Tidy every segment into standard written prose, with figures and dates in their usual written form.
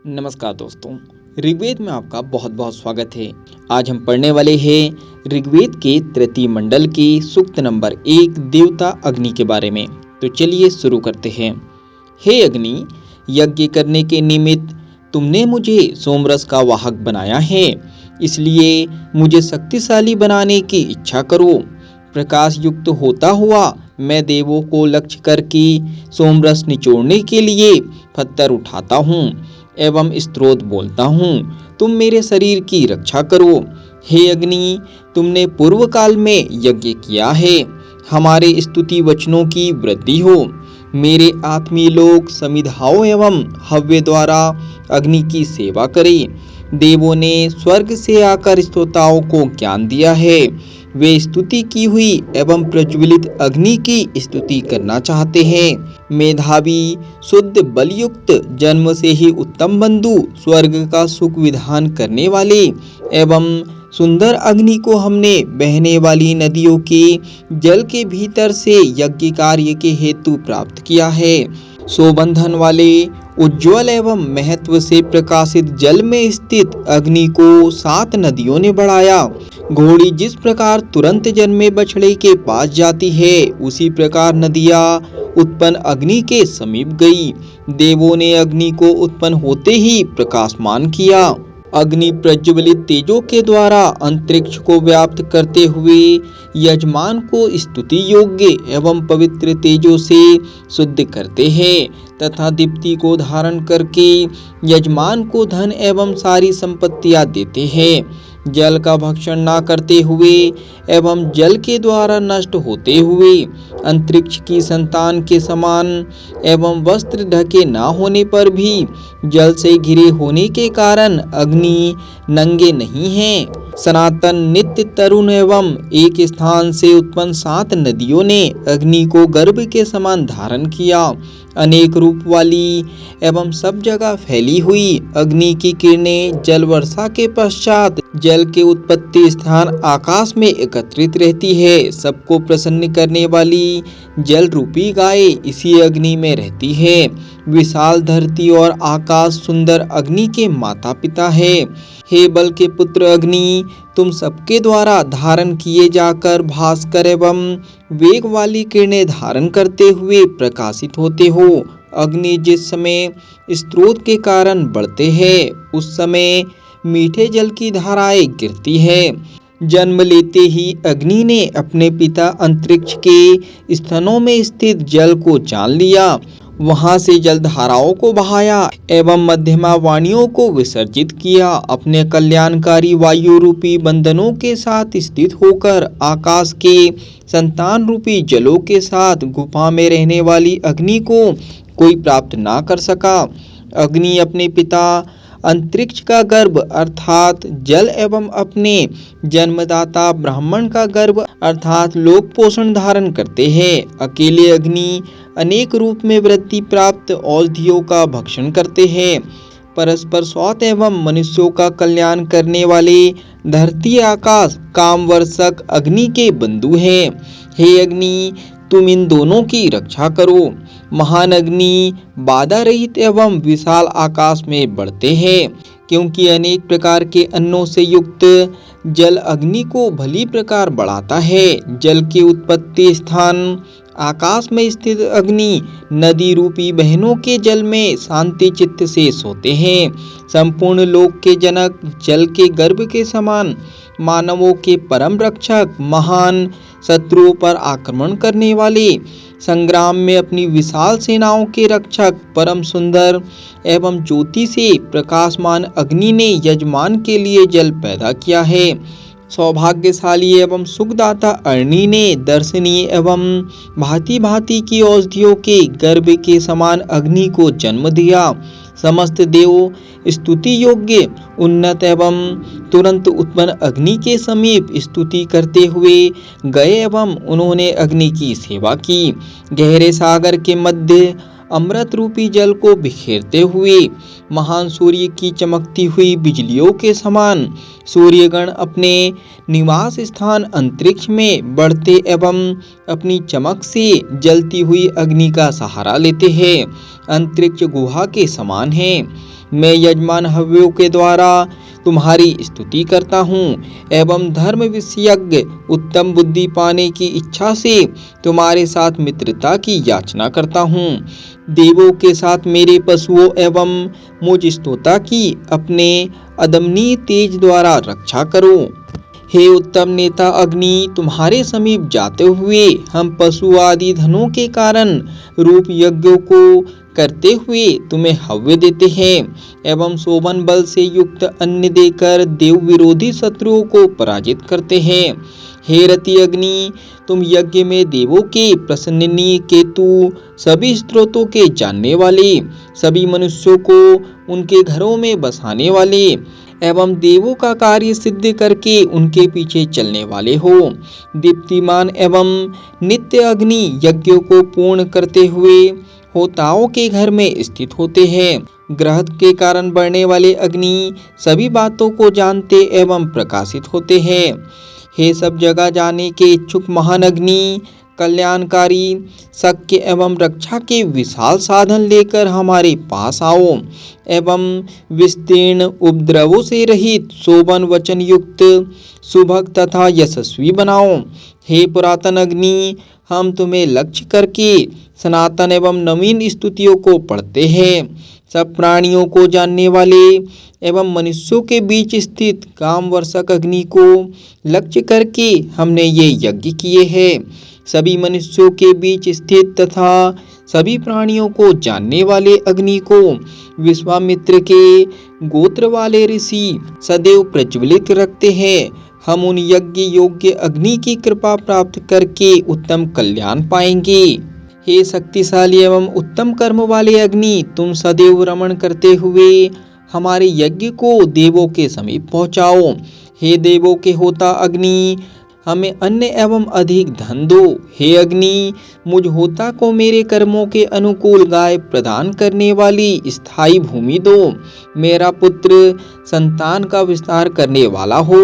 नमस्कार दोस्तों, ऋग्वेद में आपका बहुत बहुत स्वागत है। आज हम पढ़ने वाले हैं ऋग्वेद के तृतीय मंडल की सूक्त नंबर 1 देवता अग्नि के बारे में। तो चलिए शुरू करते हैं। हे अग्नि, यज्ञ करने के निमित्त तुमने मुझे सोमरस का वाहक बनाया है, इसलिए मुझे शक्तिशाली बनाने की इच्छा करो। प्रकाश युक्त होता हुआ मैं देवों को लक्ष्य करके सोमरस निचोड़ने के लिए पत्थर उठाता हूँ एवं स्त्रोत बोलता हूँ, तुम मेरे शरीर की रक्षा करो। हे अग्नि, तुमने पूर्व काल में यज्ञ किया है, हमारे स्तुति वचनों की वृद्धि हो। मेरे आत्मीय लोग समिधाओं एवं हव्य द्वारा अग्नि की सेवा करें। देवों ने स्वर्ग से आकर स्तोताओं को ज्ञान दिया है, वे स्तुति की हुई एवं प्रज्वलित अग्नि की स्तुति करना चाहते हैं। मेधावी शुद्ध बलयुक्त जन्म से ही उत्तम बंधु स्वर्ग का सुख विधान करने वाले एवं सुंदर अग्नि को हमने बहने वाली नदियों के जल के भीतर से यज्ञ कार्य के हेतु प्राप्त किया है। शोबंधन वाले उज्ज्वल एवं महत्व से प्रकाशित जल में स्थित अग्नि को 7 नदियों ने बढ़ाया। घोड़ी जिस प्रकार तुरंत जन्मे बछड़े के पास जाती है, उसी प्रकार नदियाँ उत्पन्न अग्नि के समीप गई। देवों ने अग्नि को उत्पन्न होते ही प्रकाशमान किया। अग्नि प्रज्वलित तेजों के द्वारा अंतरिक्ष को व्याप्त करते हुए यजमान को स्तुति योग्य एवं पवित्र तेजों से शुद्ध करते हैं तथा दीप्ति को धारण करके यजमान को धन एवं सारी संपत्तियां देते हैं। जल का भक्षण ना करते हुए एवं जल के द्वारा नष्ट होते हुए अंतरिक्ष की संतान के समान एवं वस्त्र ढके ना होने पर भी जल से घिरे होने के कारण अग्नि नंगे नहीं हैं। सनातन नित्य तरुण एवं एक स्थान से उत्पन्न 7 नदियों ने अग्नि को गर्भ के समान धारण किया। अनेक रूप वाली एवं सब जगह फैली हुई अग्नि की किरणें जल वर्षा के पश्चात जल के उत्पत्ति स्थान आकाश में एकत्रित रहती है। सबको प्रसन्न करने वाली जल रूपी गाय इसी अग्नि में रहती है। विशाल धरती और आकाश सुंदर अग्नि के माता पिता है। हे बल के पुत्र अग्नि, तुम सबके द्वारा धारण किए जाकर भास्कर एवं वेग वाली किरणें धारण करते हुए प्रकाशित होते हो। अग्नि जिस समय स्रोत के कारण बढ़ते हैं, उस समय मीठे जल की धाराएं गिरती है। जन्म लेते ही अग्नि ने अपने पिता अंतरिक्ष के स्तनों में स्थित जल को जान लिया, वहां से जल धाराओं को बहाया एवं मध्यमा वाणियों को विसर्जित किया। अपने कल्याणकारी वायु रूपी बंधनों के साथ स्थित होकर आकाश के संतान रूपी जलों के साथ गुफा में रहने वाली अग्नि को कोई प्राप्त ना कर सका। अग्नि अपने पिता अंतरिक्ष का गर्भ अर्थात जल एवं अपने जन्मदाता ब्राह्मण का गर्भ अर्थात लोक पोषण धारण करते हैं। अकेले अग्नि अनेक रूप में वृद्धि प्राप्त औषधियों का भक्षण करते हैं। परस्पर सौत एवं मनुष्यों का कल्याण करने वाले धरती आकाश काम वर्षक अग्नि के बंधु हैं। हे अग्नि, तुम इन दोनों की रक्षा करो। महान अग्नि बाधा रहित एवं विशाल आकाश में बढ़ते हैं, क्योंकि अनेक प्रकार के अन्नों से युक्त जल अग्नि को भली प्रकार बढ़ाता है। जल के उत्पत्ति स्थान आकाश में स्थित अग्नि नदी रूपी बहनों के जल में शांति चित्त से सोते हैं। संपूर्ण लोक के जनक, जल के गर्भ के समान, मानवों के परम रक्षक, महान शत्रुओं पर आक्रमण करने वाले, संग्राम में अपनी विशाल सेनाओं के रक्षक, परम सुंदर एवं ज्योति से प्रकाशमान अग्नि ने यजमान के लिए जल पैदा किया है। सौभाग्यशाली एवं सुखदाता अग्नि ने दर्शनीय एवं भांति भांति की औषधियों के गर्भ के समान अग्नि को जन्म दिया। समस्त देव स्तुति योग्य उन्नत एवं तुरंत उत्पन्न अग्नि के समीप स्तुति करते हुए गए एवं उन्होंने अग्नि की सेवा की। गहरे सागर के मध्य अमृत रूपी जल को बिखेरते हुए महान सूर्य की चमकती हुई बिजलियों के समान सूर्यगण अपने निवास स्थान अंतरिक्ष में बढ़ते एवं अपनी चमक से जलती हुई अग्नि का सहारा लेते हैं। अंतरिक्ष गुहा के समान है। मैं यजमान हव्यों के द्वारा तुम्हारी स्तुति करता हूँ एवं धर्म विषयज्ञ उत्तम बुद्धि पाने की इच्छा से तुम्हारे साथ मित्रता की याचना करता हूँ। देवों के साथ मेरे पशुओं एवं मुझ स्तोता की अपने अदम्य तेज द्वारा रक्षा करो। हे उत्तम नेता अग्नि, तुम्हारे समीप जाते हुए हम पशु आदि धनों के कारण रूप यज्ञों को करते हुए तुम्हें हव्य देते हैं एवं शोभन बल से युक्त अन्न देकर देव विरोधी शत्रुओं को पराजित करते हैं। हे रति अग्नि, तुम यज्ञ में देवों के प्रसन्नी केतु, सभी स्त्रोतों के जानने वाले, सभी मनुष्यों को उनके घरों में बसाने वाले एवं देवों का कार्य सिद्ध करके उनके पीछे चलने वाले हो। दीप्तिमान एवं नित्य अग्नि यज्ञों को पूर्ण करते हुए होताओं के घर में स्थित होते हैं। ग्रह के कारण बढ़ने वाले अग्नि सभी बातों को जानते एवं प्रकाशित होते हैं। हे सब जगह जाने के इच्छुक महान अग्नि, कल्याणकारी शक्य एवं रक्षा के विशाल साधन लेकर हमारे पास आओ एवं विस्तीर्ण उपद्रवों से रहित शोभन वचन युक्त सुभग तथा यशस्वी बनाओ। हे पुरातन अग्नि, हम तुम्हें लक्ष्य करके सनातन एवं नवीन स्तुतियों को पढ़ते हैं। सब प्राणियों को जानने वाले एवं मनुष्यों के बीच स्थित काम वर्षक अग्नि को लक्ष्य करके हमने ये यज्ञ किए हैं। सभी मनुष्यों के बीच स्थित तथा सभी प्राणियों को जानने वाले अग्नि को विश्वामित्र के गोत्र वाले ऋषि सदैव प्रज्वलित रखते हैं। हम उन यज्ञ योग्य अग्नि की कृपा प्राप्त करके उत्तम कल्याण पाएंगे। हे शक्तिशाली एवं उत्तम कर्म वाले अग्नि, तुम सदैव रमण करते हुए हमारे यज्ञ को देवों के समीप पहुँचाओ। हे देवों के होता अग्नि, हमें अन्य एवं अधिक धन दो। हे अग्नि, मुझ होता को मेरे कर्मों के अनुकूल गाय प्रदान करने वाली स्थायी भूमि दो। मेरा पुत्र संतान का विस्तार करने वाला हो।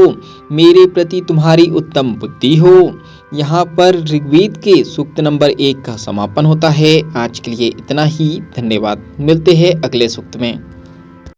मेरे प्रति तुम्हारी उत्तम बुद्धि हो। यहाँ पर ऋग्वेद के सूक्त नंबर 1 का समापन होता है। आज के लिए इतना ही। धन्यवाद। मिलते हैं अगले सूक्त में।